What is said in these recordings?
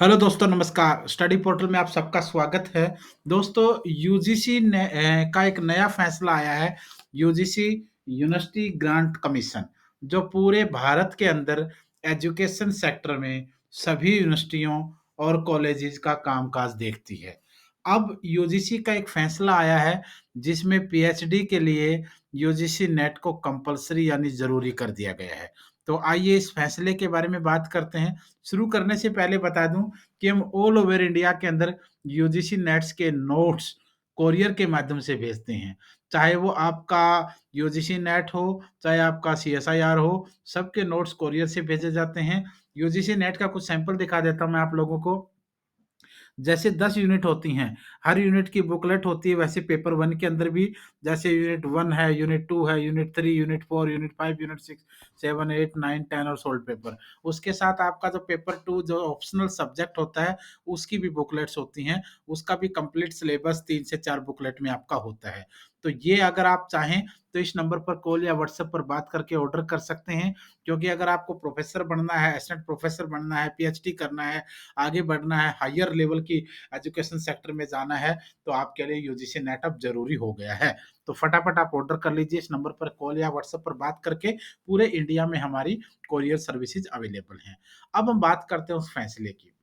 Hello दोस्तों नमस्कार। Study portal में आप सबका स्वागत है। दोस्तों यूजीसी ने का एक नया फैसला आया है। यूजीसी यूनिवर्सिटी ग्रांट कमीशन जो पूरे भारत के अंदर एजुकेशन सेक्टर में सभी यूनिवर्सिटियों और कॉलेजेस का कामकाज देखती है। अब यूजीसी का एक फैसला आया है जिसमें पीएचडी के लिए यूजीसी नेट को कंपल्सरी यानी ज़रूरी कर दिया गया है। तो आइए इस फैसले के बारे में बात करते हैं। शुरू करने से पहले बता दूं कि हम ऑल ओवर इंडिया के अंदर यूजीसी नेट्स के नोट्स कोरियर के माध्यम से भेजते हैं। चाहे वो आपका यूजीसी नेट हो, चाहे आपका सीएसआईआर हो, सबके नोट्स कोरियर से भेजे जाते हैं। यूजीसी नेट का कुछ सैंपल दिखा देता हूँ मैं आप लोगों को। जैसे 10 यूनिट होती हैं, हर यूनिट की बुकलेट होती है, वैसे पेपर 1 के अंदर भी जैसे यूनिट 1 है, यूनिट 2 है, यूनिट 3, यूनिट 4, यूनिट 5, यूनिट 6, 7, 8, 9, 10 और सोल्ड पेपर। उसके साथ आपका जो पेपर 2 जो ऑप्शनल सब्जेक्ट होता है, उसकी भी बुकलेट्स होती हैं, उसका भी कंप्लीट सिलेबस 3 से 4 बुकलेट में आपका होता है। तो ये अगर आप चाहें तो इस नंबर पर कॉल या व्हाट्सएप पर बात करके ऑर्डर कर सकते हैं, क्योंकि अगर आपको प्रोफेसर बनना है, असिस्टेंट प्रोफेसर बनना है, पीएचडी करना है, आगे बढ़ना है, हायर लेवल की एजुकेशन सेक्टर में जाना है, तो आपके लिए यूजीसी नेट अब जरूरी हो गया है। तो फटाफट आप ऑर्डर कर लीजिए इस नंबर पर कॉल या व्हाट्सएप पर बात करके। पूरे इंडिया में हमारी कोरियर सर्विसेज अवेलेबल हैं। अब हम बात करते हैं उस फैसले की।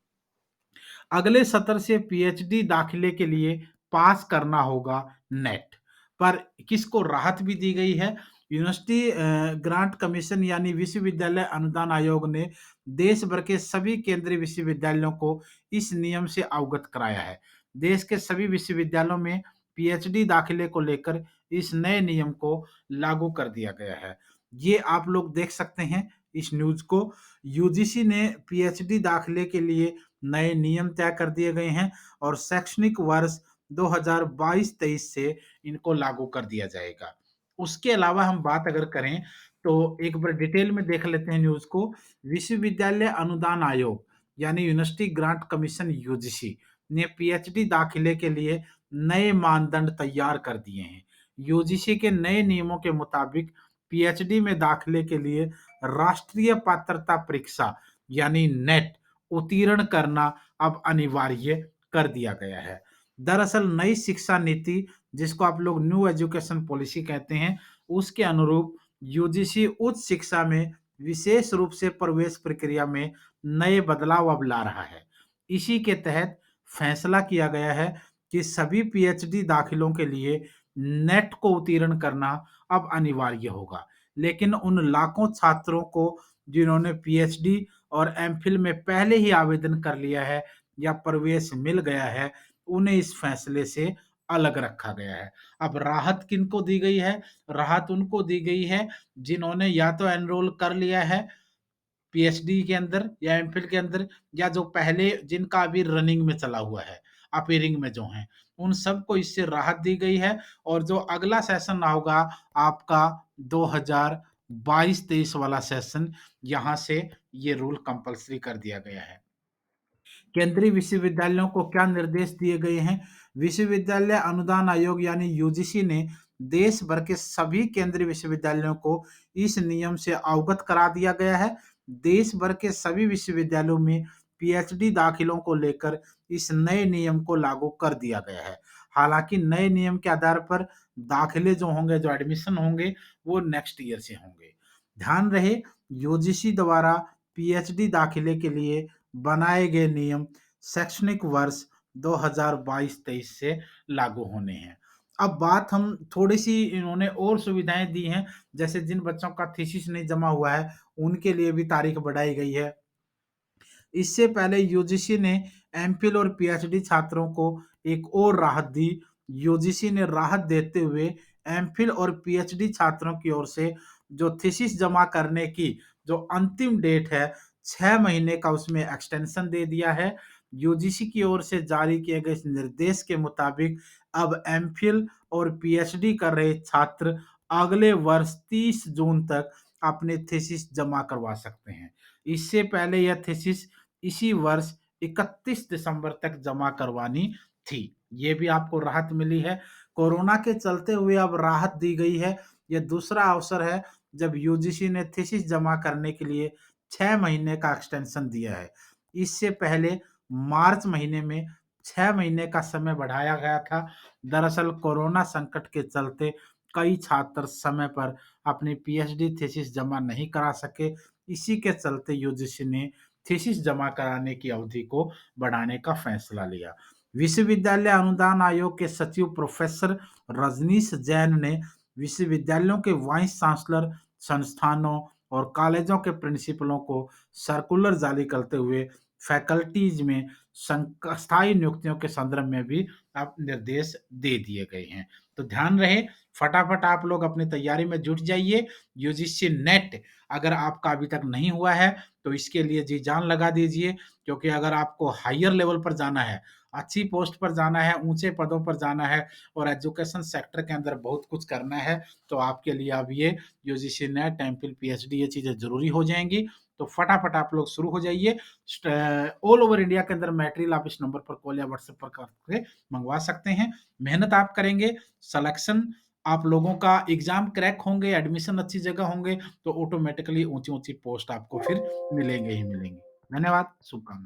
अगले सत्र से पीएचडी दाखिले के लिए पास करना होगा नेट। पर किसको राहत भी दी गई है। यूनिवर्सिटी ग्रांट कमीशन यानी विश्वविद्यालय अनुदान आयोग ने देश भर के सभी केंद्रीय विश्वविद्यालयों को इस नियम से अवगत कराया है। देश के सभी विश्वविद्यालयों में पीएचडी दाखिले को लेकर इस नए नियम को लागू कर दिया गया है। ये आप लोग देख सकते हैं इस न्यूज को। यूजीसी ने पीएचडी दाखिले के लिए नए नियम तय कर दिए गए हैं और शैक्षणिक वर्ष 2022-23 से इनको लागू कर दिया जाएगा। उसके अलावा हम बात अगर करें तो एक बार डिटेल में देख लेते हैं न्यूज़ को। विश्वविद्यालय अनुदान आयोग यानी यूनिवर्सिटी ग्रांट कमीशन यूजीसी ने पीएचडी दाखिले के लिए नए मानदंड तैयार कर दिए हैं। यूजीसी के नए नियमों के मुताबिक पीएचडी में दाखिले के लिए राष्ट्रीय पात्रता परीक्षा यानी नेट उत्तीर्ण करना अब अनिवार्य कर दिया गया है। दरअसल नई शिक्षा नीति जिसको आप लोग न्यू एजुकेशन पॉलिसी कहते हैं, उसके अनुरूप यूजीसी उच्च शिक्षा में विशेष रूप से प्रवेश प्रक्रिया में नए बदलाव अब ला रहा है। इसी के तहत फैसला किया गया है कि सभी पीएचडी दाखिलों के लिए नेट को उत्तीर्ण करना अब अनिवार्य होगा। लेकिन उन लाखों छात्रों को जिन्होंने पीएचडी और एमफिल में पहले ही आवेदन कर लिया है या प्रवेश मिल गया है, उन्हें इस फैसले से अलग रखा गया है। अब राहत किनको दी गई है? राहत उनको दी गई है जिन्होंने या तो एनरोल कर लिया है पीएचडी के अंदर या एमफिल के अंदर, या जो पहले जिनका अभी रनिंग में चला हुआ है, अपीयरिंग में जो हैं, उन सबको इससे राहत दी गई है। और जो अगला सेशन होगा आपका 2022-23 वाला सेशन, यहाँ से ये रूल कंपल्सरी कर दिया गया है। केंद्रीय विश्वविद्यालयों को क्या निर्देश दिए गए हैं? विश्वविद्यालय अनुदान आयोग यानी यूजीसी ने देश भर के सभी केंद्रीय विश्वविद्यालयों को इस नियम से अवगत करा दिया गया है। देश भर के सभी विश्वविद्यालयों में पीएचडी दाखिलों को लेकर इस नए नियम को लागू कर दिया गया है। हालांकि नए नियम के आधार पर दाखिले जो होंगे, जो एडमिशन होंगे, वो नेक्स्ट ईयर से होंगे। ध्यान रहे, यूजीसी द्वारा पीएचडी दाखिले के लिए बनाए गए नियम शैक्षणिक वर्ष 2022-23 से लागू होने हैं। अब बात हम थोड़ी-सी इन्होंने और सुविधाएँ दी हैं, जैसे जिन बच्चों का थीसिस नहीं जमा हुआ है, उनके लिए भी तारीख बढ़ाई गई है। इससे पहले यूजीसी ने एमफिल और पीएचडी छात्रों को एक और राहत दी। यूजीसी ने राहत देते हुए एमफिल और पीएचडी छात्रों की ओर से जो थीसिस जमा करने की जो अंतिम डेट है, 6 महीने का उसमें एक्सटेंशन दे दिया है। यूजीसी की ओर से जारी किए गए इस निर्देश के मुताबिक अब एमफिल और पीएचडी कर रहे छात्र अगले वर्ष 30 जून तक अपने थीसिस जमा करवा सकते हैं। इससे पहले यह थीसिस इसी वर्ष 31 दिसंबर तक जमा करवानी थी। ये भी आपको राहत मिली है। कोरोना के चलते हुए अब राहत दी गई है। ये दूसरा अवसर है जब यूजीसी ने थीसिस जमा करने के लिए 6 महीने का एक्सटेंशन दिया है। इससे पहले मार्च महीने में 6 महीने का समय बढ़ाया गया था। दरअसल कोरोना संकट के चलते कई छात्र समय पर अपनी पीएचडी थीसिस जमा नहीं करा सके। इसी के चलते यूजीसी ने थीसिस जमा कराने की अवधि को बढ़ाने का फैसला लिया। विश्वविद्यालय अनुदान आयोग के सचिव प्रोफेसर रजनीश जैन ने विश्वविद्यालयों के वाइस चांसलर, संस्थानों और कॉलेजों के प्रिंसिपलों को सर्कुलर जारी करते हुए फैकल्टीज में स्थायी नियुक्तियों के संदर्भ में भी अब निर्देश दे दिए गए हैं। तो ध्यान रहे, फटाफट आप लोग अपनी तैयारी में जुट जाइए। यूजीसी नेट अगर आपका अभी तक नहीं हुआ है तो इसके लिए जी जान लगा दीजिए, क्योंकि अगर आपको हायर लेवल पर जाना है, अच्छी पोस्ट पर जाना है, ऊंचे पदों पर जाना है और एजुकेशन सेक्टर के अंदर बहुत कुछ करना है, तो आपके लिए अब ये यूजीसी नेट, एमफिल, पीएचडी ये चीजें जरूरी हो जाएंगी। तो फटाफट आप लोग शुरू हो जाइए। ऑल ओवर इंडिया के अंदर मटेरियल आप इस नंबर पर कॉल या व्हाट्सएप पर करके मंगवा सकते हैं। मेहनत आप करेंगे, सिलेक्शन आप लोगों का एग्जाम क्रैक होंगे, एडमिशन अच्छी जगह होंगे, तो ऑटोमेटिकली ऊंची ऊंची पोस्ट आपको फिर मिलेंगे ही मिलेंगे। धन्यवाद, शुभकामनाएं।